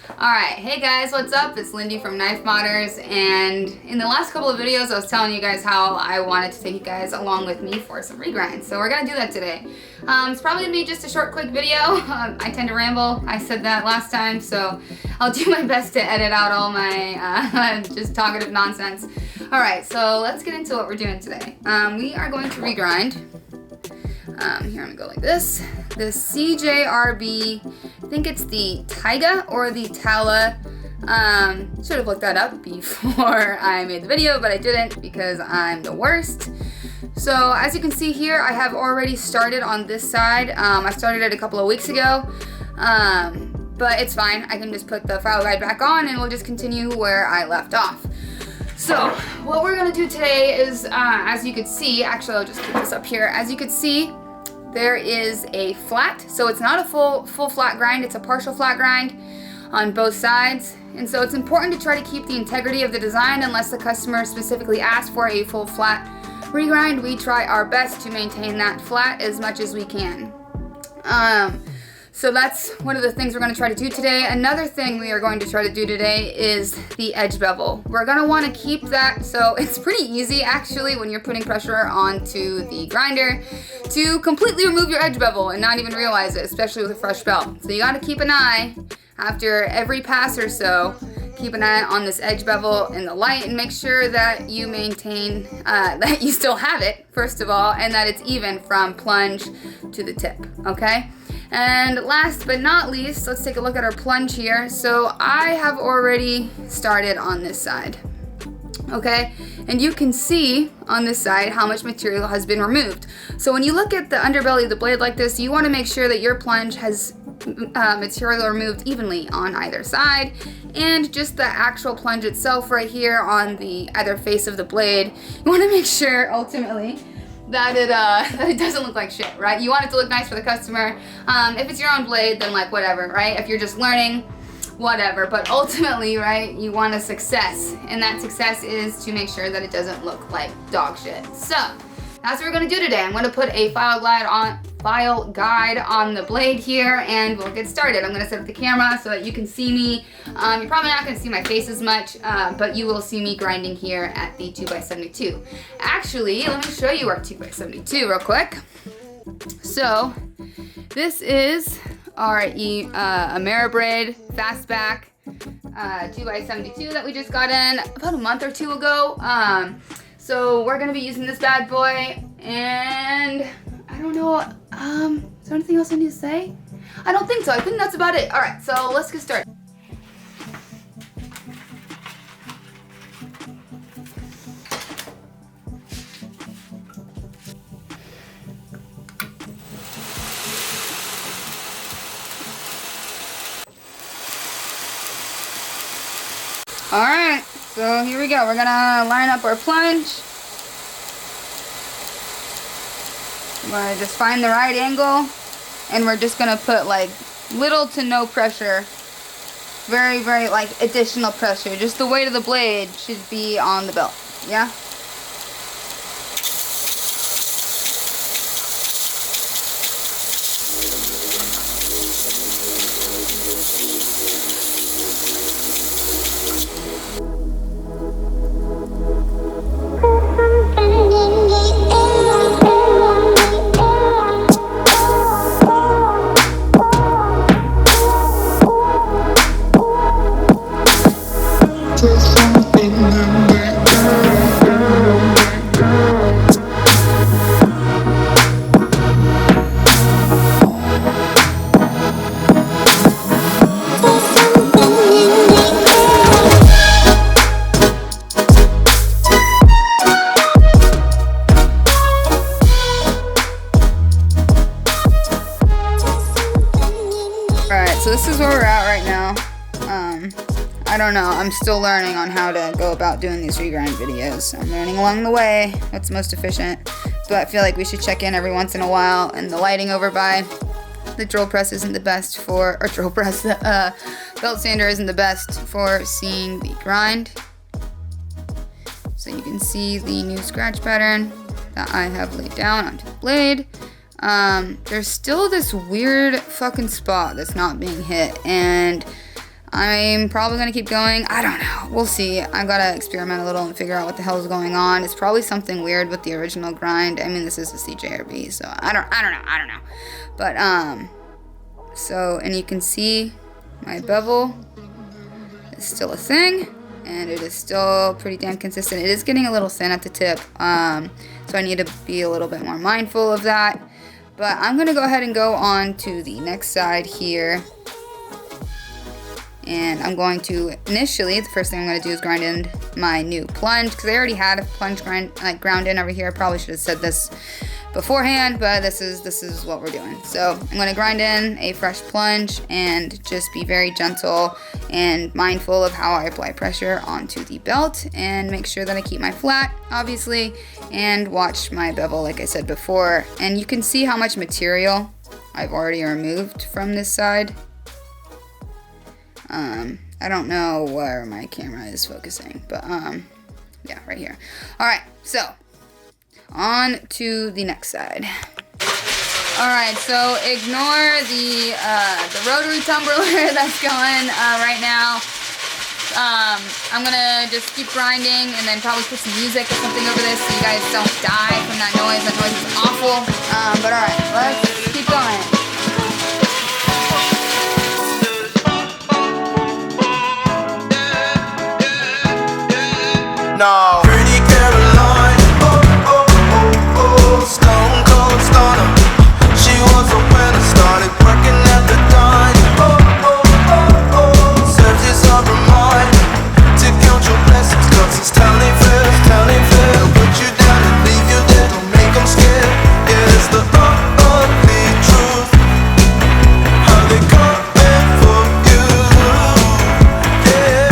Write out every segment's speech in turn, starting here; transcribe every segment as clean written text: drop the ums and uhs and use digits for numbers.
Alright, hey guys, what's up? It's Lindy from Knife Modders, and in the last couple of videos I was telling you guys how I wanted to take you guys along with me for some regrinds. So we're gonna do that today. It's probably gonna be just a short, quick video. I tend to ramble. I said that last time, so I'll do my best to edit out all my just talkative nonsense. Alright, so let's get into what we're doing today. We are going to regrind. Here, I'm gonna go like this. The CJRB, I think it's the Taiga or the Tala. Should have looked that up before I made the video, but I didn't because I'm the worst. So as you can see here, I have already started on this side. I started it a couple of weeks ago, but it's fine. I can just put the file guide back on and we'll just continue where I left off. So what we're gonna do today is, as you could see, actually I'll just keep this up here. As you could see, there is a flat, so it's not a full flat grind, it's a partial flat grind on both sides. And so it's important to try to keep the integrity of the design unless the customer specifically asks for a full flat regrind. We try our best to maintain that flat as much as we can. So that's one of the things we're going to try to do today. Another thing we are going to try to do today is the edge bevel. We're going to want to keep that, so it's pretty easy actually when you're putting pressure onto the grinder to completely remove your edge bevel and not even realize it, especially with a fresh belt. So you got to keep an eye after every pass or so. Keep an eye on this edge bevel in the light and make sure that you maintain, that you still have it, first of all, and that it's even from plunge to the tip, okay? And last but not least, let's take a look at our plunge here. So I have already started on this side, okay? And you can see on this side how much material has been removed. So when you look at the underbelly of the blade like this, you want to make sure that your plunge has material removed evenly on either side, and just the actual plunge itself right here on the either face of the blade, you want to make sure ultimately that it doesn't look like shit, right? You want it to look nice for the customer. If it's your own blade, then like whatever, right? If you're just learning, whatever. But ultimately, right, you want a success, and that success is to make sure that it doesn't look like dog shit. So that's what we're gonna do today. I'm gonna put a file guide on the blade here, and we'll get started. I'm gonna set up the camera so that you can see me. You're probably not gonna see my face as much, but you will see me grinding here at the 2x72. Actually, let me show you our 2x72 real quick. So this is our Ameribraid Fastback 2x72 that we just got in about a month or two ago. So we're gonna be using this bad boy, and I don't know, is there anything else I need to say? I don't think so. I think that's about it. All right, so let's get started. All right, so here we go. We're gonna line up our plunge. We're gonna just find the right angle, and we're just gonna put like little to no pressure, very like additional pressure. Just the weight of the blade should be on the belt, yeah? So this is where we're at right now. I don't know, I'm still learning on how to go about doing these regrind videos. I'm learning along the way what's most efficient, but I feel like we should check in every once in a while. And the lighting over by the drill press isn't the best for, or drill press, the belt sander isn't the best for seeing the grind. So you can see the new scratch pattern that I have laid down onto the blade. There's still this weird fucking spot that's not being hit, and I'm probably gonna keep going. I don't know. We'll see. I gotta experiment a little and figure out what the hell is going on. It's probably something weird with the original grind. I mean, this is a CJRB, so I don't know. But so, and you can see my bevel is still a thing, and it is still pretty damn consistent. It is getting a little thin at the tip, so I need to be a little bit more mindful of that. But I'm gonna go ahead and go on to the next side here. And I'm going to, initially, the first thing I'm going to do is grind in my new plunge, because I already had a plunge ground in over here. I probably should have said this beforehand, but this is what we're doing. So I'm going to grind in a fresh plunge and just be very gentle and mindful of how I apply pressure onto the belt, and make sure that I keep my flat, obviously, and watch my bevel like I said before. And you can see how much material I've already removed from this side. I don't know where my camera is focusing, but yeah, right here. All right, so on to the next side. All right, so ignore the rotary tumbler that's going right now. I'm gonna just keep grinding and then probably put some music or something over this so you guys don't die from that noise. That noise is awful. But all right, let's keep going. No. Pretty Caroline, stone cold stunner. She was a winner, started working at the dine. Serves this up her mind to count your blessings, cause it's telling fair. They'll put you down and leave you there, don't make them scared. Yeah, it's the ugly truth. How they coming for you. Yeah,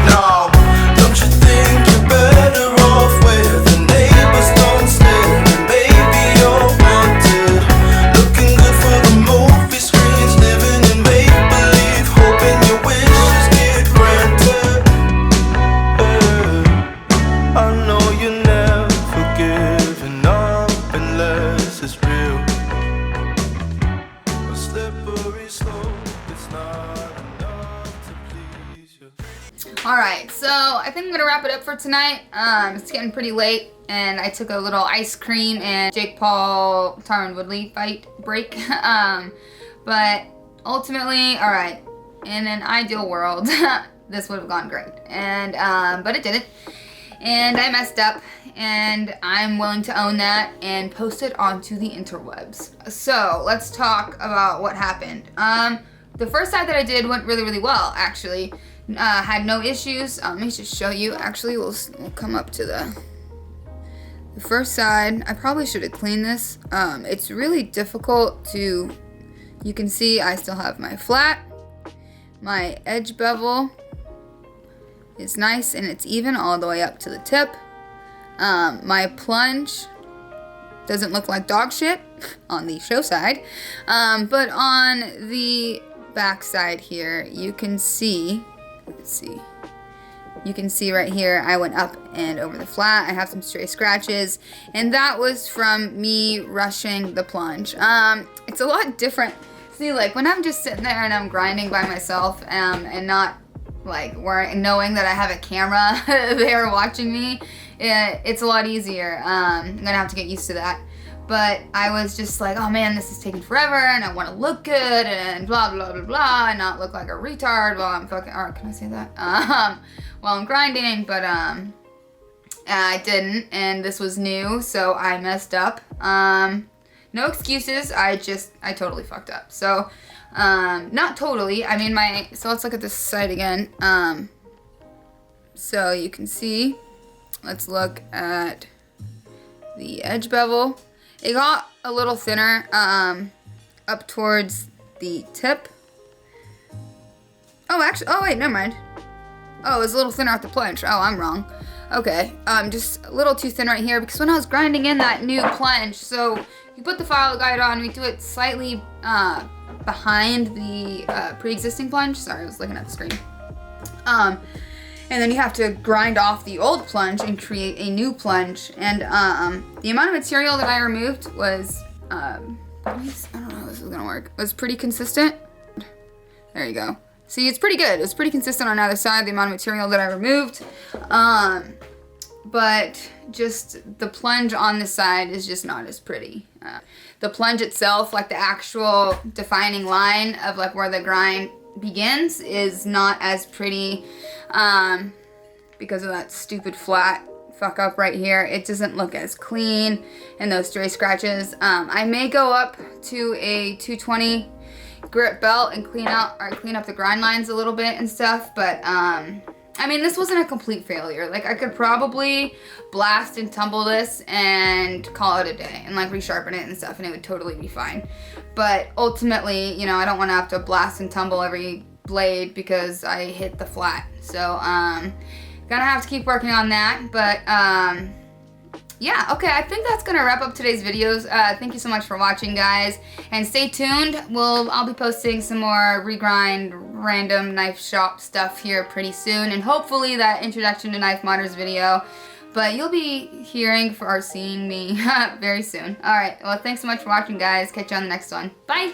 no. Don't you think you're better off where the neighbors don't stare? Maybe you're wanted, looking good for the movie screens, living in make-believe, hoping your wishes get granted. I know you never giving up unless it's real. A slippery slope, it's not enough to please you. All right, so I think I'm gonna wrap it up for tonight. It's getting pretty late, and I took a little ice cream and Jake Paul Tyron Woodley fight break. But ultimately, all right, in an ideal world, this would have gone great, and but it didn't, and I messed up, and I'm willing to own that and post it onto the interwebs. So let's talk about what happened. The first side that I did went really, really well, actually. Had no issues. Let me just show you. Actually, we'll come up to the first side. I probably should have cleaned this. It's really difficult to, you can see I still have my flat. My edge bevel is nice and it's even all the way up to the tip. My plunge doesn't look like dog shit on the show side. But on the back side here, you can see, let's see. You can see right here, I went up and over the flat. I have some stray scratches, and that was from me rushing the plunge. It's a lot different. See, like when I'm just sitting there and I'm grinding by myself, and not like knowing that I have a camera there watching me, it's a lot easier. I'm gonna have to get used to that. But I was just like, oh man, this is taking forever, and I want to look good, and blah, blah, blah, blah, and not look like a retard while I'm fucking, or can I say that? While I'm grinding, but I didn't, and this was new, so I messed up. No excuses, I totally fucked up. So, not totally, I mean so let's look at this side again. So you can see, let's look at the edge bevel. It got a little thinner up towards the tip. Oh, actually, oh wait, never mind. Oh, it was a little thinner at the plunge. Oh, I'm wrong. Okay, just a little too thin right here because when I was grinding in that new plunge, so you put the file guide on, we do it slightly behind the pre-existing plunge. Sorry, I was looking at the screen. And then you have to grind off the old plunge and create a new plunge. And the amount of material that I removed was, I don't know how this is gonna work, was pretty consistent. There you go. See, it's pretty good. It's pretty consistent on either side, the amount of material that I removed. But just the plunge on the side is just not as pretty. The plunge itself, like the actual defining line of like where the grind begins, is not as pretty because of that stupid flat fuck up right here. It doesn't look as clean and those stray scratches. I may go up to a 220 grip belt and clean up the grind lines a little bit and stuff, but I mean, this wasn't a complete failure. Like, I could probably blast and tumble this and call it a day and like resharpen it and stuff, and it would totally be fine. But ultimately, you know, I don't want to have to blast and tumble every blade because I hit the flat. So gonna have to keep working on that. But yeah, okay, I think that's gonna wrap up today's videos. Thank you so much for watching, guys, and stay tuned. I'll be posting some more Regrind random knife shop stuff here pretty soon, and hopefully that introduction to knife modders video. But you'll be hearing or seeing me very soon. All right, well, thanks so much for watching, guys. Catch you on the next one. Bye.